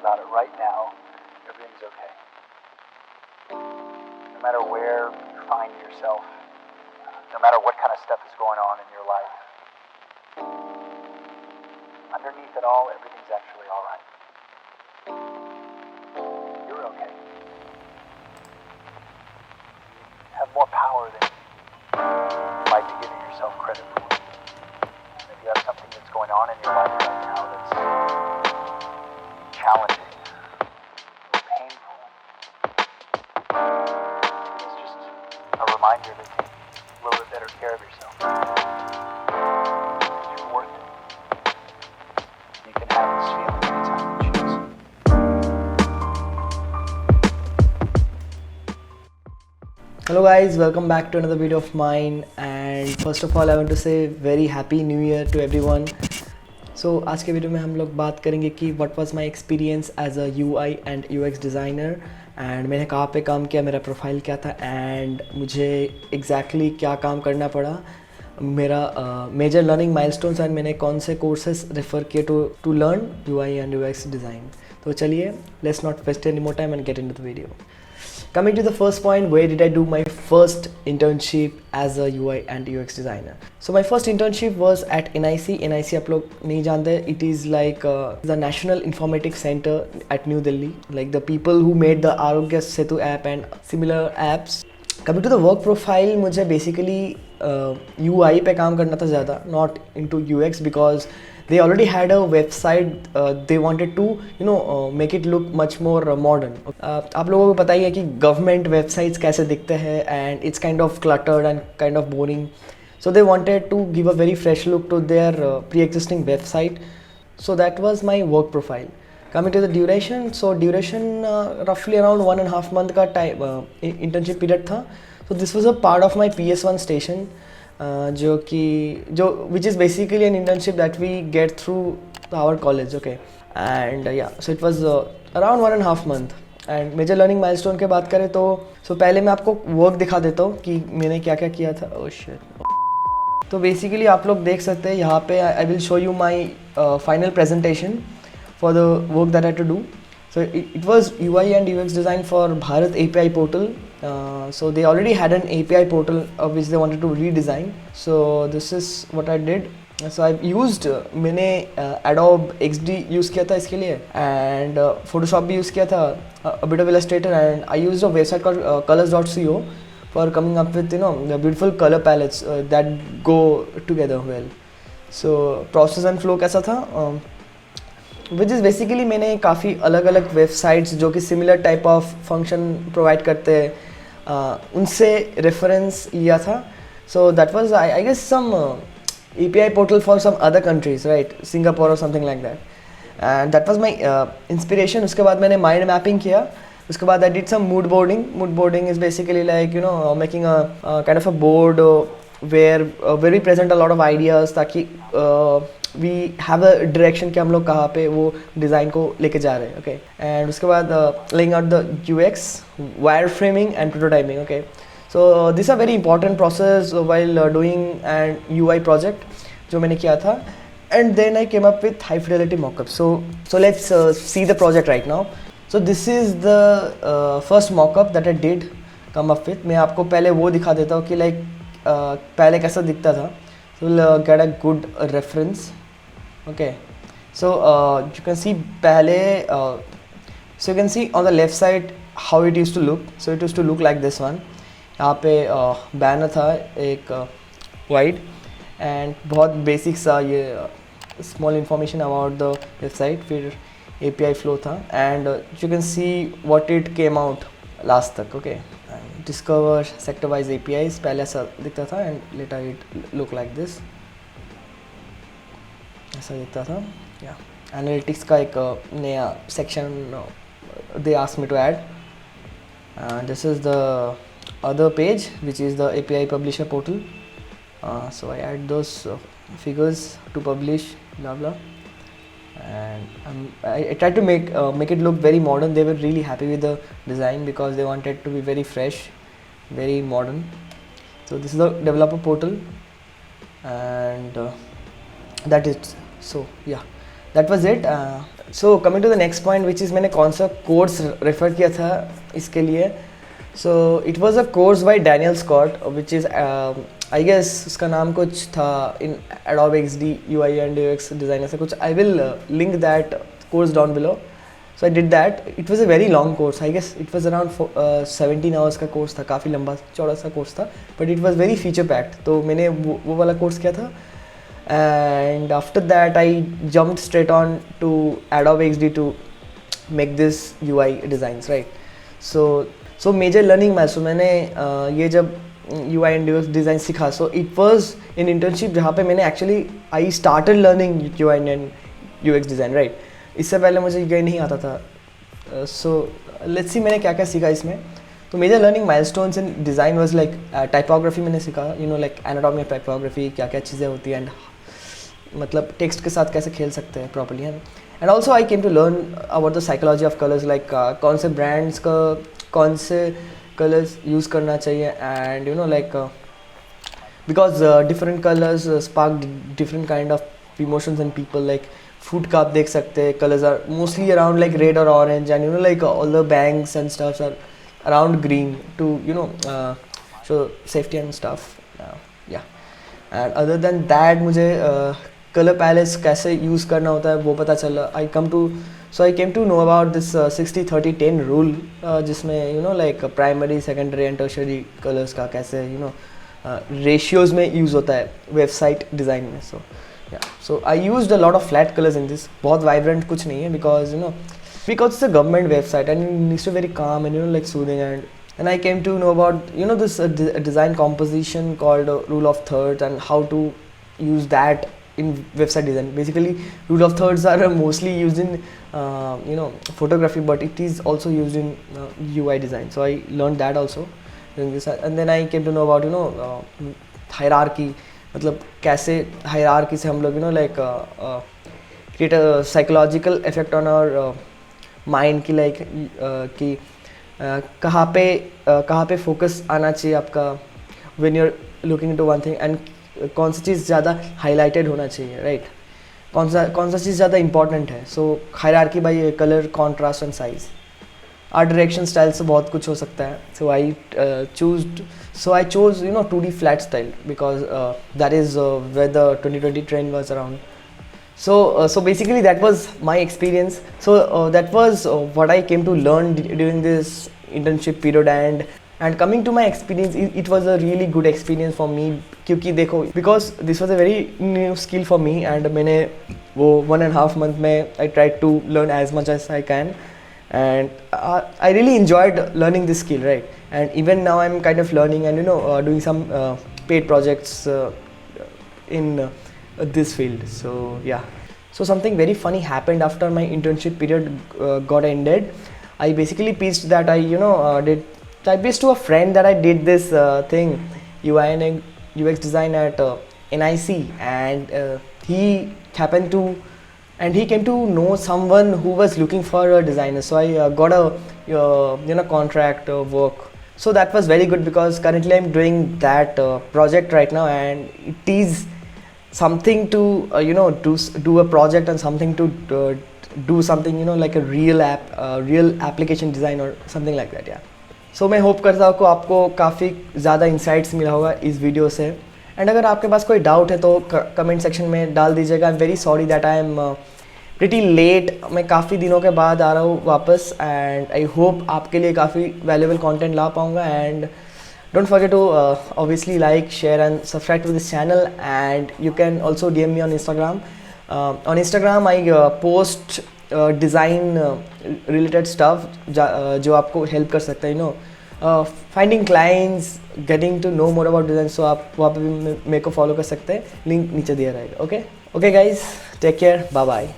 about it right now, everything's okay. No matter where you find yourself, no matter what kind of stuff is going on in your life, underneath it all, everything's actually all right. You're okay. You have more power than you might be giving yourself credit for. If you have something that's going on in your life right now that's challenging, painful, it's just a reminder to take a little bit better care of yourself. Because you're worth it. You can have this feeling anytime you choose. Hello guys, welcome back to another video of mine. And first of all I want to say very happy new year to everyone. So आज के video में हम लोग बात करेंगे कि what was my experience as a UI and UX designer and मैंने कहाँ पे काम किया, मेरा प्रोफाइल क्या था and मुझे exactly क्या काम करना पड़ा, मेरा मेजर लर्निंग माइलस्टोन्स एंड मैंने कौन से कोर्सेज रेफ़र किए to learn UI and UX design. तो चलिए, let's not waste any more time and get into the video. Coming to the first point, where did I do my first internship as a UI and UX designer? So my first internship was at NIC. NIC आप लोग नहीं जानते, it is like the National Informatics Center at New Delhi. Like the people who made the Arogya Setu app and similar apps. Coming to the work profile, मुझे basically UI पे काम करना था ज़्यादा, not into UX because they already had a website. They wanted to make it look much more modern. आप लोगों को पता ही है कि गवर्नमेंट वेबसाइट्स कैसे दिखते हैं and it's kind of cluttered and kind of boring. So they wanted to give a very fresh look to their pre-existing website. So that was my work profile. Coming to the duration, so duration roughly around 1.5 month का time internship period था. So this was a part of my PS1 station. जो which is basically an internship that we get through our college, okay. And yeah, so it was around 1.5 month. And major learning milestone के बात करें तो पहले मैं आपको work दिखा देता हूँ कि मैंने क्या क्या किया था. Oh shit. तो बेसिकली आप लोग देख सकते हैं यहाँ पे I will show you my final presentation for the work that I to do. So it was UI and UX design for Bharat API portal. So they already had an API portal which they wanted to redesign. So this is what I did. So I've used मैंने Adobe XD use किया था इसके लिए and Photoshop भी use किया था, a bit of Illustrator, and I used a website called colors.co for coming up with the beautiful color palettes that go together well. So process and flow कैसा था, which is basically मैंने काफ़ी अलग अलग websites जो कि similar type of function provide करते हैं उनसे रेफरेंस लिया था. So that was I guess some API portal for some other countries, right, Singapore और something like that. And that was my inspiration. उसके बाद मैंने माइंड मैपिंग किया. उसके बाद I did some mood boarding. Mood boarding is basically like making a kind of a board where we're present a lot of ideas ताकि we have a direction कि हम लोग कहाँ पे वो डिज़ाइन को लेके जा रहे हैं, ओके. एंड उसके बाद laying out the UX, wireframing and prototyping, okay. So this are very important process while doing and UI project जो मैंने किया था. And then I came up with high fidelity mockup. So let's see the project right now. So this is the first mockup that I did come up with. मैं आपको पहले वो दिखा देता हूँ कि लाइक पहले कैसा दिखता था. So we'll get a good reference. Okay, so you can see pehle so you can see on the left side how it used to look. So it used to look like this one. यहाँ पे banner था एक wide and बहुत basic सा ये small information about the website. फिर API flow था and you can see what it came out last तक, okay. Discover sector wise APIs पहले ऐसा दिखता था and later it look like this, ऐसा दिखता था. या एनालिटिक्स का एक नया section they asked me to add. This is the other page which is the API publisher portal. So I add those figures to publish blah blah. And I tried to make it look very modern. They were really happy with the design because they wanted to be very fresh, very modern. So this is the developer portal and that is so yeah. That was it. So coming to the next point which is मैंने कौन सा course refer किया था इसके लिए. So it was a course by Daniel Scott which is I guess उसका नाम कुछ था इन Adobe XD UI and UX design ऐसा कुछ. I will link that course down below. So I did that. It was a very long course. I guess it was around 17 hours का course था. काफ़ी लंबा चौड़ा सा कोर्स था. But it was very feature packed. तो मैंने वो वाला कोर्स किया था. And after that I jumped straight on to Adobe XD to make this UI designs, right? So major learning milestone मैंने ये जब UI and UX design सीखा. So it was an internship जहाँ पे मैंने actually I started learning UI and UX design, right? इससे पहले मुझे ये नहीं आता था. सो लेट्स सी मैंने क्या क्या सीखा इसमें. तो major learning milestones in design was like typography मैंने सीखा. You know like anatomy of typography, क्या क्या चीज़ें होती हैं एंड मतलब टेक्स्ट के साथ कैसे खेल सकते हैं properly. And also I came to learn about the psychology of colours, like कौन से ब्रांड्स का कौन से कलर्स यूज़ करना चाहिए. And you know like because different colours spark different kind of emotions in people. Like food का आप देख सकते हैं, colours are mostly around like red और orange and you know like all the bangs and stuffs are around green to you know show safety and stuff. या and other than that मुझे colour palettes कैसे use करना होता है वो पता चला. I came to know about this 60-30-10 rule, जिसमें you know like primary, secondary and tertiary colours का कैसे यू नो रेशियोज़ में यूज़ होता है वेबसाइट डिज़ाइन में. So I used a lot of flat colors in this. बहुत vibrant कुछ नहीं है because it's a government website and it needs to be very calm and like soothing. And I came to know about this design composition called rule of thirds and how to use that in website design. Basically, rule of thirds are mostly used in photography, but it is also used in UI design. So I learned that also during this. And then I came to know about hierarchy. मतलब कैसे hierarchy से हम लोग like create a psychological effect on our mind की like कि कहाँ पे focus आना चाहिए आपका when you are looking into one thing and कौन सी चीज़ ज़्यादा हाईलाइटेड होना चाहिए, राइट? कौन सा चीज़ ज़्यादा इंपॉर्टेंट है. So hierarchy by colour, contrast and size. Art direction style से बहुत कुछ हो सकता है. सो आई chose 2D flat style because that is where the 2020 trend was around. So basically that was my experience. So that was what I came to learn during this internship period. And coming to my experience, it was a really good experience for me क्योंकि देखो, because this was a very new skill for me and मैंने वो 1.5 month में I tried to learn as much as I can. And I really enjoyed learning this skill, right? And even now I'm kind of learning and doing some paid projects in this field. So yeah, so something very funny happened after my internship period got ended. I basically pitched that I pitched to a friend that I did this thing, UI and UX design at NIC, and he came to know someone who was looking for a designer. So I got a contract work. So that was very good because currently I'm doing that project right now, and it is something to do a project and something to do something like a real application design or something like that. Yeah. So मैं hope करता हूँ कि आपको काफ़ी ज़्यादा insights मिला होगा इस वीडियो से. एंड अगर आपके पास कोई डाउट है तो कमेंट सेक्शन में डाल दीजिएगा. I am very sorry that I am pretty late. मैं काफ़ी दिनों के बाद आ रहा हूँ वापस, एंड आई होप आपके लिए काफ़ी वैल्यूएबल कंटेंट ला पाऊँगा. And don't forget to obviously like, share and subscribe to this channel. And you can also DM me on Instagram. On Instagram I post design related stuff जो आपको help कर सकता है, finding clients, getting to know more about design. So आप वहाँ पे भी मेरे को फॉलो कर सकते हैं. लिंक नीचे दिया रहेगा. Okay guys, take care, bye bye.